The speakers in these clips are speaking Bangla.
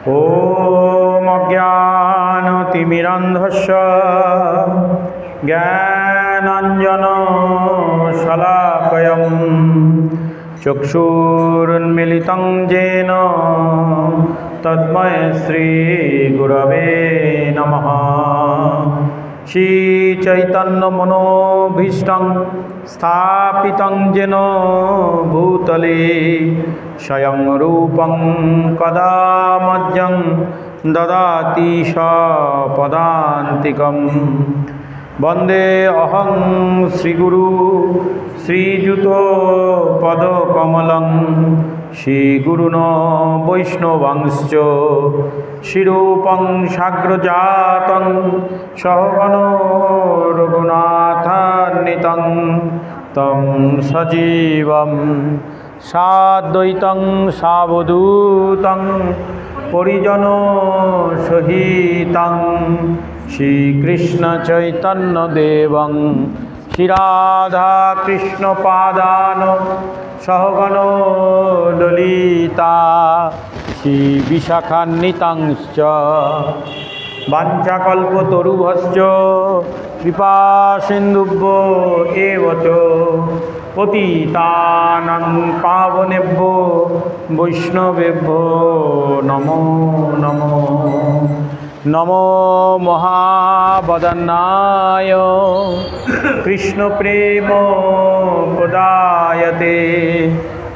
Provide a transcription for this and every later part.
ॐ अज्ञानतिमिरन्धस्य ज्ञानाञ्जनशलाकयं चक्षुरुन्मीलितं येन तस्मै श्रीगुरवे नमः। श्रीचैतन्यमनोभीष्टं स्थापितं येन भूतले स्वयं रूपं कदा मह्यं ददाति सपदान्तिकम्। वन्दे अहं श्रीगुरु श्रीयुतो पदकमलं श्रीगुरुन् वैष्णवांश्च श्रीरूपं साग्रजातं सहगणो रघुनाथान्वितं तं सजीवं साद्वैतं सावधूतं परिजनसहितं श्रीकृष्ण चैतन्यदेवं श्रीराधाकृष्णपादान् सहगणो ललिता श्रीविशाखान्वितांश्च वाञ्छाकल्पतरुभ्यश्च कृपासिन्धुभ्यो एव च पतितानां पावनेभ्यो वैष्णवेभ्यो नमो नमो। नमो महावदनाय कृष्णप्रेम प्रदायते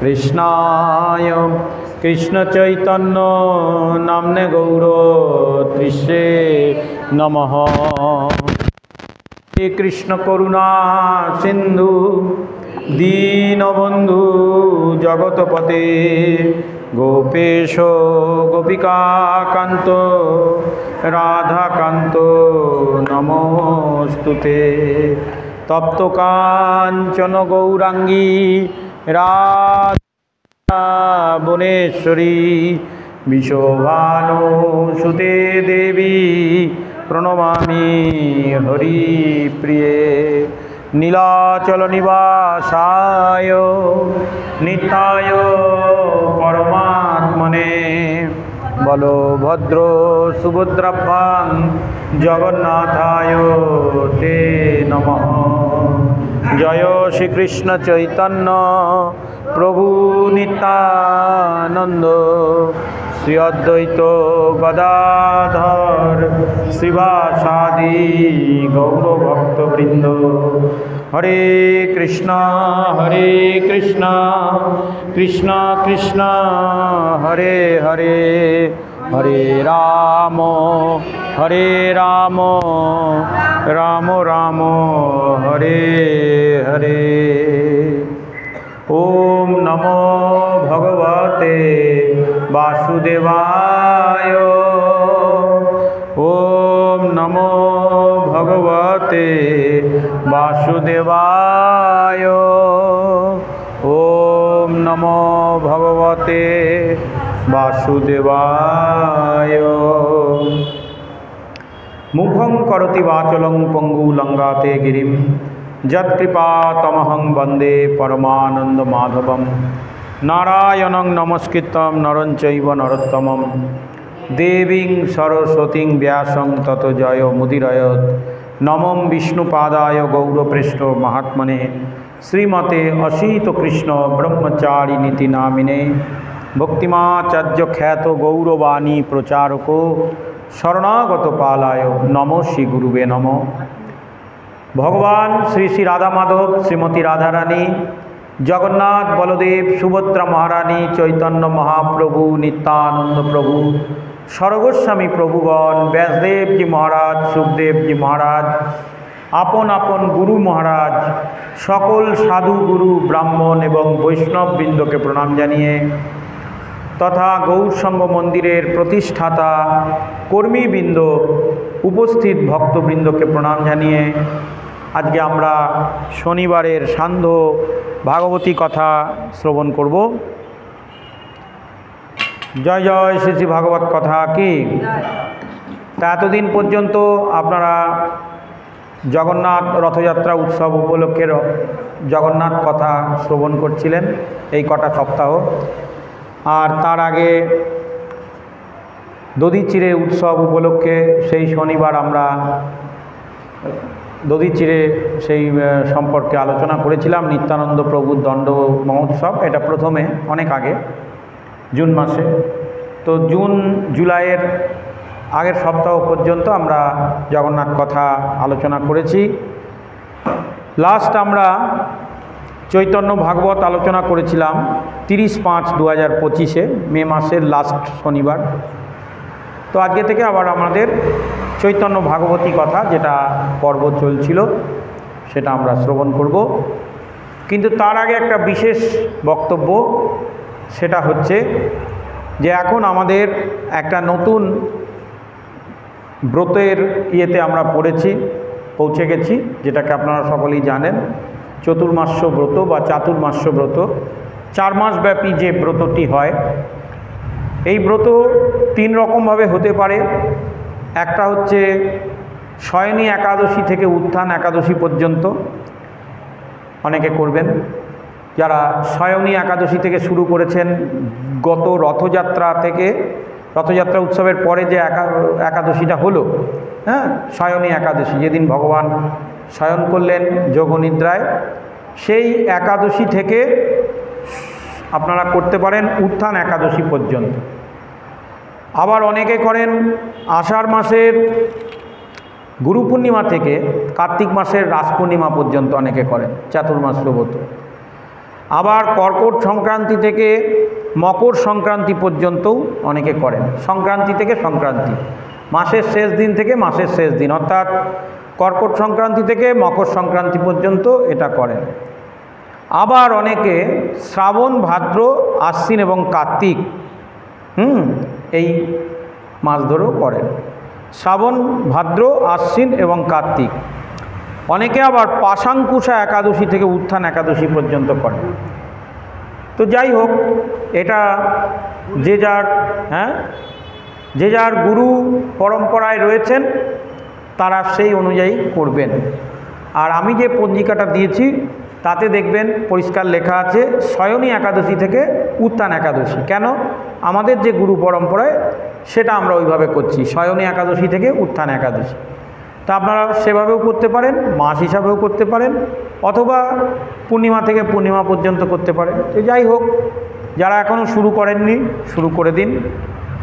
कृष्णाय कृष्णचैतन्य नाम्ने गौरत्रिषे नमः। हे कृष्ण करुणा सिंधु दीनबंधु जगतपते गोपेश गोपिकाकान्त राधाकान्त नमोस्तुते। तप्त कांचन गौरांगी राधा भुवनेश्वरी विशोभानुसुते देवी प्रणमामि हरिप्रिये। नीलाचल निवासाय नित्याय परमात्मने बलभद्र सुभद्राभ्यां जगन्नाथाय ते नमः। जय श्री कृष्ण चैतन्य प्रभु नित्यानंद श्री अद्वैत गदाधर श्रीवासादि गौरभक्तवृंद। हरे कृष्णा कृष्ण कृष्ण हरे हरे हरे राम राम राम हरे हरे। ओम नमो भगवते वासुदेवाय। ओम नमो भगवते वासुदेवाय। ओम नमो भगवते वासुदेवाय। मुखं करोति वाचलं पंगु लंगाते गिरिं यत्कृपातमहं वन्दे परमानंद माधवं। नारायणं नमस्कृतं नरं चैव नरोत्तमं देवीं सरस्वतीं व्यासं ततो जयो मुदीरयेत्। नमो विष्णुपादाय गौरप्रेष्ठ महात्मने श्रीमते असीत कृष्ण ब्रह्मचारिणीति नामिने भक्तिमाचार्य ख्यात गौरवाणी प्रचारको शरणागत पालाय नमो श्री गुरुवे नमो। भगवान श्री श्री राधा माधव श्रीमती राधा रानी जगन्नाथ बलदेव सुभद्रा महारानी चैतन्य महाप्रभु नित्यानंद प्रभु सर्वगोस्वामी प्रभुगण व्यासदेव जी महाराज सुखदेव जी महाराज आपन आपन गुरु महाराज सकल साधु गुरु ब्राह्मण एवं वैष्णव बृंद के प्रणाम जानिए तथा गौरसंग मंदिरेर प्रतिष्ठाता कर्मीबृंद उपस्थित भक्तबृंद के प्रणाम जानिए आज के आमरा शनिवारेर सान्ध्य भागवती कथा श्रवण करब। जय जय श्री श्री भागवत कथा की। एतदिन पर्यन्त आपनारा जगन्नाथ रथयात्रा उत्सव उपलक्षे जगन्नाथ कथा श्रवण करछिलेन এই কটা সপ্তাহ। আর তার আগে দধিচিড়ে উৎসব উপলক্ষে সেই শনিবার আমরা দধিচিড়ে সেই সম্পর্কে আলোচনা করেছিলাম। নিত্যানন্দ প্রভুর দণ্ড মহোৎসব, এটা প্রথমে অনেক আগে জুন মাসে। তো জুন জুলাইয়ের আগের সপ্তাহ পর্যন্ত আমরা জগন্নাথ কথা আলোচনা করেছি। লাস্ট আমরা চৈতন্য ভাগবত আলোচনা করেছিলাম 30/5/2025 মে মাসের লাস্ট শনিবার। তো আজকে থেকে আবার আমাদের চৈতন্য ভাগবতী কথা যেটা পর্ব চলছিল সেটা আমরা শ্রবণ করব। কিন্তু তার আগে একটা বিশেষ বক্তব্য, সেটা হচ্ছে যে এখন আমাদের একটা নতুন ব্রতের ইয়েতে আমরা পৌঁছে গেছি, যেটাকে আপনারা সকলেই জানেন, চতুর্মাস্য ব্রত বা চাতুর্মাস্য ব্রত। 4 মাস ব্যাপী যে ব্রতটি হয়, এই ব্রত 3 রকমভাবে হতে পারে। একটা হচ্ছে শয়নী একাদশী থেকে উত্থান একাদশী পর্যন্ত অনেকে করবেন। যারা শয়নী একাদশী থেকে শুরু করেছেন, গত রথযাত্রা উৎসবের পরে যে একাদশীটা হলো, শয়নী একাদশী, যেদিন ভগবান শয়ন করলেন যোগনিদ্রায়, সেই একাদশী থেকে আপনারা করতে পারেন উত্থান একাদশী পর্যন্ত। আবার অনেকে করেন আষাঢ় মাসের গুরু পূর্ণিমা থেকে কার্তিক মাসের রাস পূর্ণিমা পর্যন্ত অনেকে করেন চাতুর্মাস্য ব্রত। আবার কর্কট সংক্রান্তি থেকে মকর সংক্রান্তি পর্যন্তও অনেকে করেন। সংক্রান্তি থেকে সংক্রান্তি, মাসের শেষ দিন থেকে মাসের শেষ দিন, অর্থাৎ কর্কট সংক্রান্তি থেকে মকর সংক্রান্তি পর্যন্ত এটা করেন। আবার অনেকে শ্রাবণ, ভাদ্র, আশ্বিন এবং কার্তিক এই মাস ধরেও করেন। শ্রাবণ, ভাদ্র, আশ্বিন এবং কার্তিক। অনেকে আবার পাশাঙ্কুশা একাদশী থেকে উত্থান একাদশী পর্যন্ত করেন। তো যাই হোক, এটা যে যার গুরু পরম্পরায় রয়েছেন তারা সেই অনুযায়ী করবেন। আর আমি যে পঞ্জিকাটা দিয়েছি তাতে দেখবেন পরিষ্কার লেখা আছে শয়নী একাদশী থেকে উত্থান একাদশী। কেন? আমাদের যে গুরু পরম্পরায় সেটা আমরা ওইভাবে করছি, শয়নী একাদশী থেকে উত্থান একাদশী। তা আপনারা সেভাবেও করতে পারেন, মাস হিসাবেও করতে পারেন, অথবা পূর্ণিমা থেকে পূর্ণিমা পর্যন্ত করতে পারেন। তো যাই হোক, যারা এখনও শুরু করেননি শুরু করে দিন।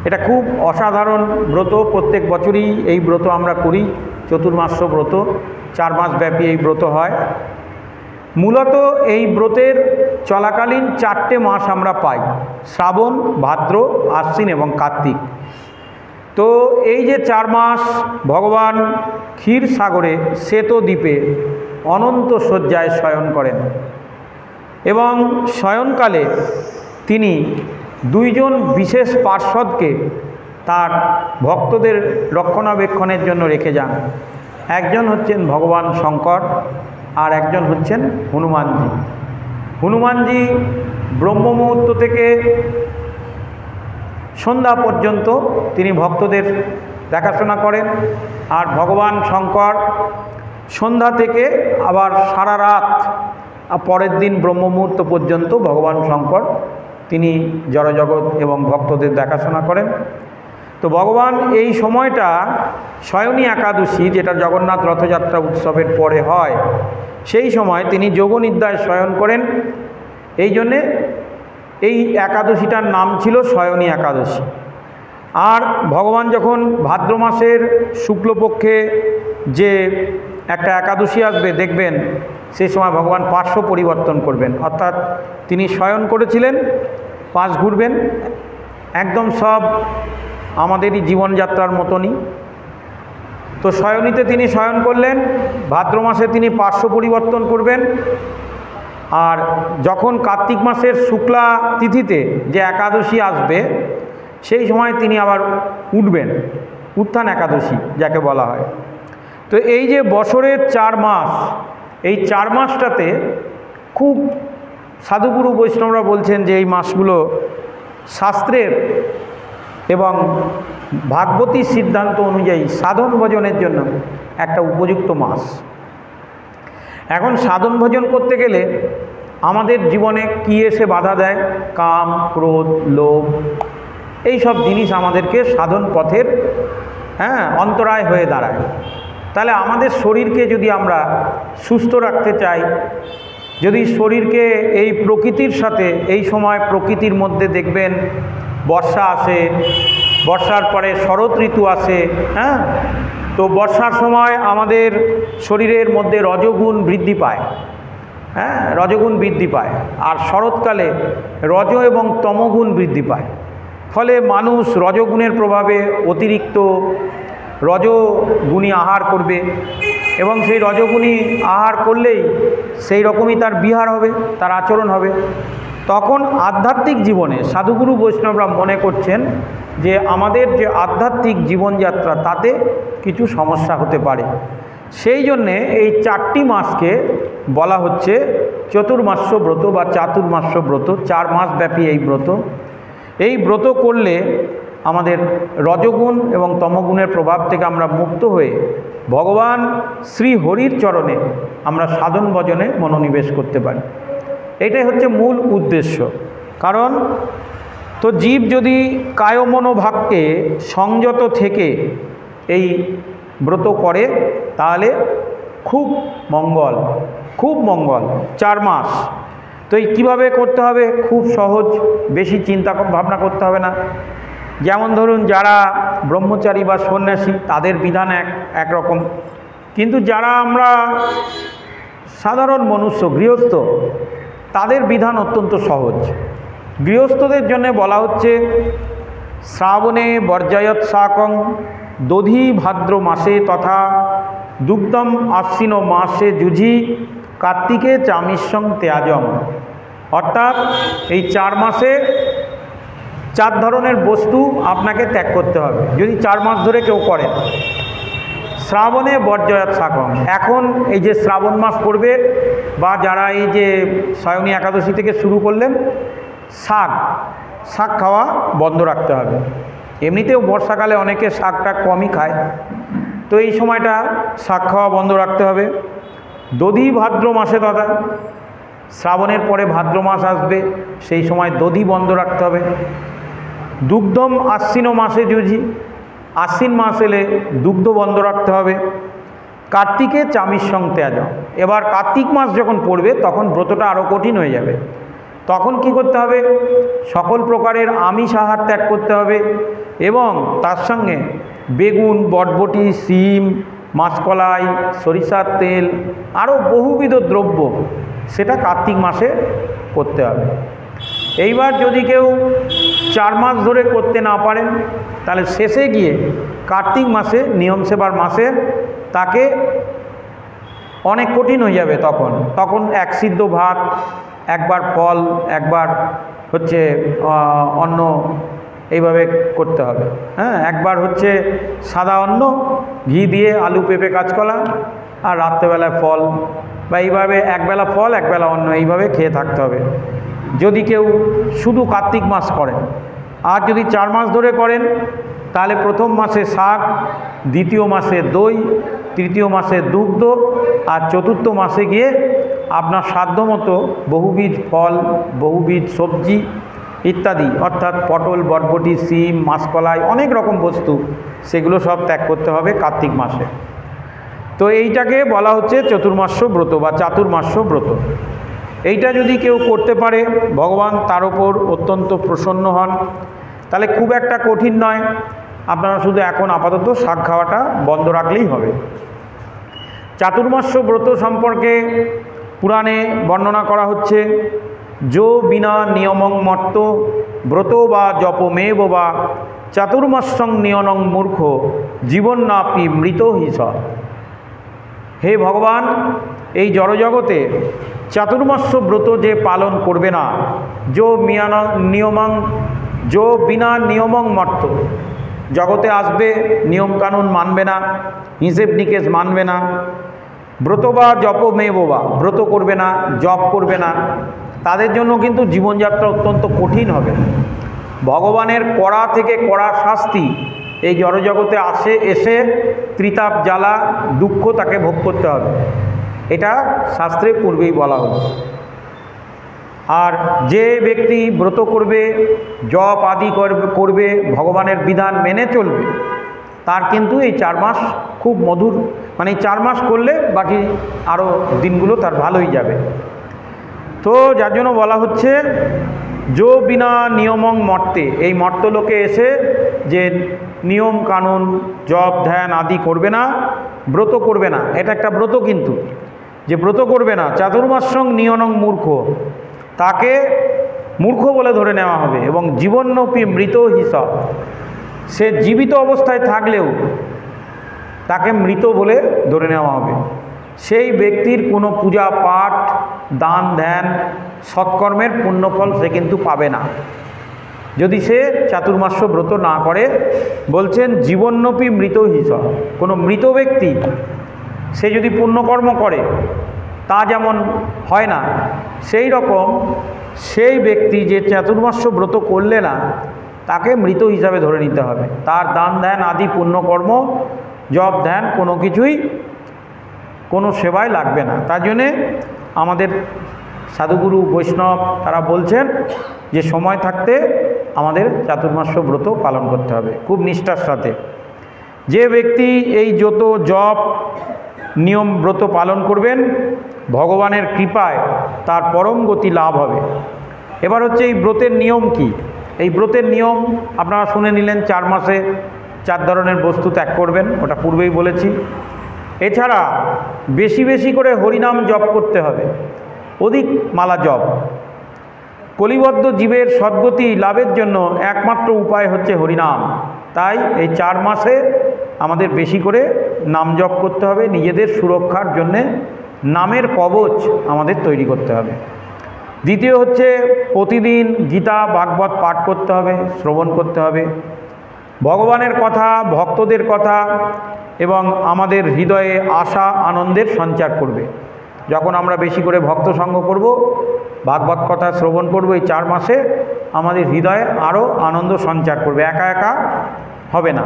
এটা খুব অসাধারণ ব্রত, প্রত্যেক বছরই এই ব্রত আমরা করি, চতুর্মাস্য ব্রত। 4 মাস ব্যাপী এই ব্রত হয়। মূলত এই ব্রতের চলাকালীন 4টে মাস আমরা পাই, শ্রাবণ, ভাদ্র, আশ্বিন এবং কার্তিক। তো এই যে 4 মাস ভগবান ক্ষীর সাগরে শ্বেতদ্বীপে অনন্ত শয্যায় শয়ন করেন এবং শয়নকালে তিনি 2 জন বিশেষ পার্ষদকে তার ভক্তদের রক্ষণাবেক্ষণের জন্য রেখে যান। একজন হচ্ছেন ভগবান শঙ্কর আর একজন হচ্ছেন হনুমানজি। হনুমানজি ব্রহ্ম মুহূর্ত থেকে সন্ধ্যা পর্যন্ত তিনি ভক্তদের দেখাশোনা করেন, আর ভগবান শঙ্কর সন্ধ্যা থেকে আবার সারা রাত পরের দিন ব্রহ্ম মুহূর্ত পর্যন্ত ভগবান শঙ্কর তিনি জড়জগৎ এবং ভক্তদের দেখাশোনা করেন। তো ভগবান এই সময়টা শয়নী একাদশী, যেটা জগন্নাথ রথযাত্রা উৎসবের পরে হয়, সেই সময় তিনি যোগনিদ্রায় শয়ন করেন। এই জন্যে এই একাদশীটার নাম ছিল শয়নী একাদশী। আর ভগবান যখন ভাদ্র মাসের শুক্লপক্ষে যে একটা একাদশী আসবে দেখবেন, সেই সময় ভগবান পার্শ্ব পরিবর্তন করবেন, অর্থাৎ তিনি শয়ন করেছিলেন, পাশ ঘুরবেন, একদম সব আমাদেরই জীবনযাত্রার মতনই। তো শয়নীতে তিনি শয়ন করলেন, ভাদ্র মাসে তিনি পার্শ্ব পরিবর্তন করবেন। আর যখন কার্তিক মাসের শুক্লা তিথিতে যে একাদশী আসবে সেই সময় তিনি আবার উঠবেন, উত্থান একাদশী যাকে বলা হয়। তো এই যে বছরের 4 মাস, এই 4 মাসটাতে খুব সাধুগুরু বৈষ্ণবরা বলছেন যে এই মাসগুলো শাস্ত্রের এবং ভাগবতী সিদ্ধান্ত অনুযায়ী সাধন ভজনের জন্য একটা উপযুক্ত মাস। এখন সাধন ভজন করতে গেলে আমাদের জীবনে কি এসে বাধা দেয়? কাম, ক্রোধ, লোভ, এই সব জিনিস আমাদেরকে সাধন পথের অন্তরায় হয়ে দাঁড়ায়। তাহলে আমাদের শরীরকে যদি আমরা সুস্থ রাখতে চাই, যদি শরীরকে এই প্রকৃতির সাথে, এই সময় প্রকৃতির মধ্যে দেখবেন বর্ষা আসে, বর্ষার পরে শরৎ ঋতু আসে, তো বর্ষার সময় আমাদের শরীরের মধ্যে রজগুণ বৃদ্ধি পায়, রজগুণ বৃদ্ধি পায়, আর শরৎকালে রজ এবং তমগুণ বৃদ্ধি পায়। ফলে মানুষ রজগুণের প্রভাবে অতিরিক্ত রজগুণী আহার করবে এবং সেই রজগুণী আহার করলেই সেই রকমই তার বিহার হবে, তার আচরণ হবে। তখন আধ্যাত্মিক জীবনে সাধুগুরু বৈষ্ণবরা মনে করছেন যে আমাদের যে আধ্যাত্মিক জীবনযাত্রা তাতে কিছু সমস্যা হতে পারে। সেই জন্যে এই 4টি মাসকে বলা হচ্ছে চতুর্মাস্য ব্রত বা চাতুর্মাস্য ব্রত। 4 মাস ব্যাপী এই ব্রত। এই ব্রত করলে আমাদের রজগুণ এবং তমগুণের প্রভাব থেকে আমরা মুক্ত হয়ে ভগবান শ্রী হরির চরণে আমরা সাধন ভজনে মনোনিবেশ করতে পারি। এটাই হচ্ছে মূল উদ্দেশ্য। কারণ তো জীব যদি কায়মনোভাবকে সংযত থেকে এই ব্রত করে তাহলে খুব মঙ্গল, খুব মঙ্গল। 4 মাস তো এই কীভাবে করতে হবে? খুব সহজ, বেশি চিন্তা ভাবনা করতে হবে না। যেমন ধরুন যারা ব্রহ্মচারী বা সন্ন্যাসী তাদের বিধান একরকম, কিন্তু যারা আমরা সাধারণ মনুষ্য গৃহস্থ তাদের বিধান অত্যন্ত সহজ। গৃহস্থদের জন্য বলা হচ্ছে শ্রাবণে বর্জায়ত শাকং দধি ভাদ্র মাসে তথা দুগ্ধম আশ্বিন মাসে যুঝি কার্তিকে চামিস্যং ত্যাজং। অর্থাৎ এই 4 মাসে 4 ধরনের বস্তু আপনাকে ত্যাগ করতে হবে যদি 4 মাস ধরে কেউ করেন। শ্রাবণে বর্জয়াত শাকং, এখন এই যে শ্রাবণ মাস পড়বে বা যারা এই যে সায়নী একাদশী থেকে শুরু করলেন, শাক খাওয়া বন্ধ রাখতে হবে। এমনিতেও বর্ষাকালে অনেকে শাকটা কমই খায়, তো এই সময়টা শাক খাওয়া বন্ধ রাখতে হবে। দধি ভাদ্র মাসে তথা শ্রাবণের পরে ভাদ্র মাস আসবে, সেই সময় দধি বন্ধ রাখতে হবে। দুগ্ধম আশ্বিন মাসে যুঝি, আশ্বিন মাস এলে দুগ্ধ বন্ধ রাখতে হবে। কার্তিকে চামিস্যং ত্যাজ, এবার কার্তিক মাস যখন পড়বে তখন ব্রতটা আরও কঠিন হয়ে যাবে। তখন কি করতে হবে? সকল প্রকারের আমিষ আহার ত্যাগ করতে হবে এবং তার সঙ্গে বেগুন, বটবটি, শিম, মাসকলাই, সরিষার তেল আরও বহুবিধ দ্রব্য সেটা কার্তিক মাসে করতে হবে। এইবার যদি কেউ 4 মাস ধরে করতে না পারেন তাহলে শেষে গিয়ে কার্তিক মাসে নিয়ম সেবার মাসে তাকে অনেক কঠিন হয়ে যাবে। তখন 1 সিদ্ধ ভাত, একবার ফল, একবার হচ্ছে অন্ন, এইভাবে করতে হবে। একবার হচ্ছে সাদা অন্ন, ঘি দিয়ে আলু পেঁপে কাঁচকলা, আর রাত্রেবেলায় ফল, বা এইভাবে একবেলা ফল একবেলা অন্ন, এইভাবে খেয়ে থাকতে হবে যদি কেউ শুধু কার্তিক মাস করেন। আর যদি 4 মাস ধরে করেন তাহলে প্রথম মাসে শাক, দ্বিতীয় মাসে দই, তৃতীয় মাসে দুগ্ধ, আর চতুর্থ মাসে গিয়ে আপনার সাধ্যমতো বহুবিধ ফল, বহুবিধ সবজি ইত্যাদি, অর্থাৎ পটল, বরবটি, শিম, মাসকলাই, অনেক রকম বস্তু, সেগুলো সব ত্যাগ করতে হবে কার্তিক মাসে। তো এইটাকে বলা হচ্ছে চতুর্মাস্য ব্রত বা চাতুর্মাস্য ব্রত। এইটা যদি কেউ করতে পারে ভগবান তার ওপর অত্যন্ত প্রসন্ন হন। তাহলে খুব একটা কঠিন নয়, আপনারা শুধু এখন আপাতত শাক খাওয়াটা বন্ধ রাখলেই হবে। চাতুর্মাস্য ব্রত সম্পর্কে পুরাণে বর্ণনা করা হচ্ছে, যো বিনা নিয়মং মর্ত ব্রত বা জপমেব বা চাতুর্মাস্যং নিয়নং মূর্খ জীবন নাপি মৃত হিস। হে ভগবান, এই জড়জগতে চাতুর্মাস্য ব্রত যে পালন করবে না, যো বিনা নিয়মং মর্ত, জগতে আসবে নিয়মকানুন মানবে না, হিসেব নিকেশ মানবে না, ব্রত বা জপমেব বা ব্রত করবে না, জপ করবে না, তাদের জন্য কিন্তু জীবনযাত্রা অত্যন্ত কঠিন হবে। ভগবানের কড়া থেকে কড়া শাস্তি এই জড়জগতে এসে ত্রিতাপ জ্বালা দুঃখ তাকে ভোগ করতে হবে। এটা শাস্ত্রে পূর্বেই বলা হলো। আর যে ব্যক্তি ব্রত করবে, জপ আদি করবে, ভগবানের বিধান মেনে চলবে, তার কিন্তু এই 4 মাস খুব মধুর, মানে এই 4 মাস করলে বাকি আরও দিনগুলো তার ভালোই যাবে। তো যার জন্য বলা হচ্ছে যো বিনা নিয়মং মর্তে, এই মর্তলোকে এসে যে নিয়ম কানুন জপ ধ্যান আদি করবে না, ব্রত করবে না, এটা একটা ব্রত, কিন্তু যে ব্রত করবে না চাতুর্মাস্যং নিয়নং মূর্খ, তাকে মূর্খ বলে ধরে নেওয়া হবে। এবং জীবন্নপি মৃত হিসাব, সে জীবিত অবস্থায় থাকলেও তাকে মৃত বলে ধরে নেওয়া হবে। সেই ব্যক্তির কোনো পূজা পাঠ দান ধ্যান সৎকর্মের পুণ্যফল সে কিন্তু পাবে না, যদি সে চাতুর্মাস্য ব্রত না করে। বলছেন জীবন্নপি মৃত হিসাব, কোনো মৃত ব্যক্তি সে যদি পুণ্যকর্ম করে তা যেমন হয় না, সেই রকম সেই ব্যক্তি যে চাতুর্মাস্য ব্রত করলে না, তাকে মৃত হিসাবে ধরে নিতে হবে। তার দান ধ্যান আদি পুণ্যকর্ম জপ ধ্যান কোনো কিছুই কোনো সেবায় লাগবে না। তার জন্যে আমাদের সাধুগুরু বৈষ্ণব তারা বলছেন যে সময় থাকতে আমাদের চাতুর্মাস্য ব্রত পালন করতে হবে খুব নিষ্ঠার সাথে। যে ব্যক্তি এই যত জপ নিয়ম ব্রত পালন করবেন, ভগবানের কৃপায় তার পরম গতি লাভ হবে। এবার হচ্ছে এই ব্রতের নিয়ম কি? এই ব্রতের নিয়ম আপনারা শুনে নিলেন, 4 মাসে 4 ধরনের বস্তু ত্যাগ করবেন, ওটা পূর্বেই বলেছি। এছাড়া বেশি বেশি করে হরিনাম জপ করতে হবে, অধিক মালা জপ। কলিবদ্ধ জীবের সদ্গতি লাভের জন্য একমাত্র উপায় হচ্ছে হরিনাম। তাই এই 4 মাসে আমাদের বেশি করে নাম জপ করতে হবে, নিজেদের সুরক্ষার জন্যে নামের কবচ আমাদের তৈরি করতে হবে। দ্বিতীয় হচ্ছে প্রতিদিন গীতা ভাগবত পাঠ করতে হবে, শ্রবণ করতে হবে। ভগবানের কথা, ভক্তদের কথা এবং আমাদের হৃদয়ে আশা আনন্দের সঞ্চার করবে। যখন আমরা বেশি করে ভক্ত সঙ্গ করব, ভাগবত কথা শ্রবণ করব, এই 4 মাসে আমাদের হৃদয়ে আরও আনন্দ সঞ্চার করবে, একা একা হবে না।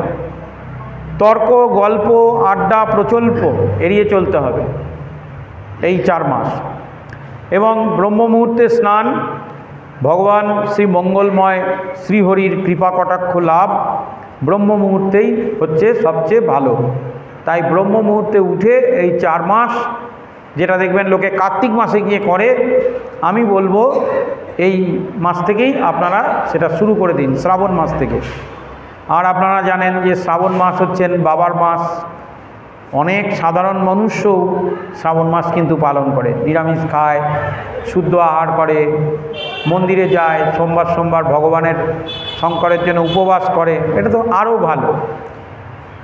তর্ক গল্প আড্ডা প্রচল্প এড়িয়ে চলতে হবে এই 4 মাস। এবং ব্রহ্ম মুহূর্তে স্নান, ভগবান শ্রী মঙ্গলময় শ্রীহরির কৃপা কটাক্ষ লাভ ব্রহ্ম মুহূর্তেই হচ্ছে সবচেয়ে ভালো। তাই ব্রহ্ম মুহূর্তে উঠে এই 4 মাস, যেটা দেখবেন লোকে কার্তিক মাসে গিয়ে করে, আমি বলবো এই মাস থেকেই আপনারা সেটা শুরু করে দিন, শ্রাবণ মাস থেকে। আর আপনারা জানেন যে শ্রাবণ মাস হচ্ছেন বাবার মাস। অনেক সাধারণ মানুষও শ্রাবণ মাস কিন্তু পালন করে, নিরামিষ খায়, শুদ্ধ আহার করে, মন্দিরে যায়, সোমবার সোমবার ভগবানের শঙ্করের জন্য উপবাস করে, এটা তো আরও ভালো।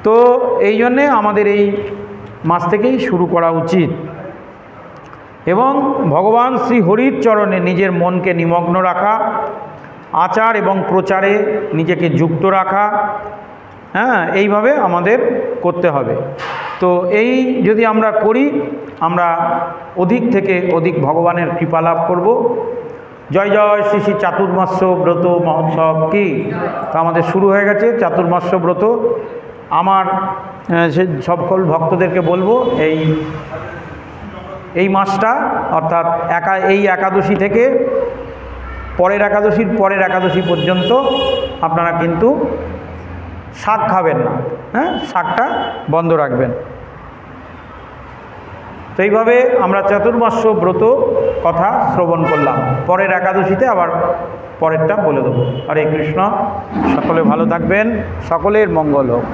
তো এই জন্যে আমাদের এই মাস থেকেই শুরু করা উচিত। এবং ভগবান শ্রী হরির চরণে নিজের মনকে নিমগ্ন রাখা, আচার এবং প্রচারে নিজেকে যুক্ত রাখা, এইভাবে আমাদের করতে হবে। তো এই যদি আমরা করি, আমরা অধিক থেকে অধিক ভগবানের কৃপা লাভ করব। জয় জয় শ্রী শ্রী চাতুর্মাস্য ব্রত মহোৎসব কি, তা আমাদের শুরু হয়ে গেছে চাতুর্মাস্য ব্রত। আমার সে সকল ভক্তদেরকে বলবো এই মাসটা, অর্থাৎ এই একাদশী থেকে পরের একাদশী পর্যন্ত আপনারা কিন্তু শাক খাবেন না, শাকটা বন্ধ রাখবেন। তো এইভাবে আমরা চাতুর্মাস্য ব্রত কথা শ্রবণ করলাম। পরের একাদশীতে আবার পরেরটা বলে দেবো। হরে কৃষ্ণ। সকলে ভালো থাকবেন, সকলের মঙ্গল হোক।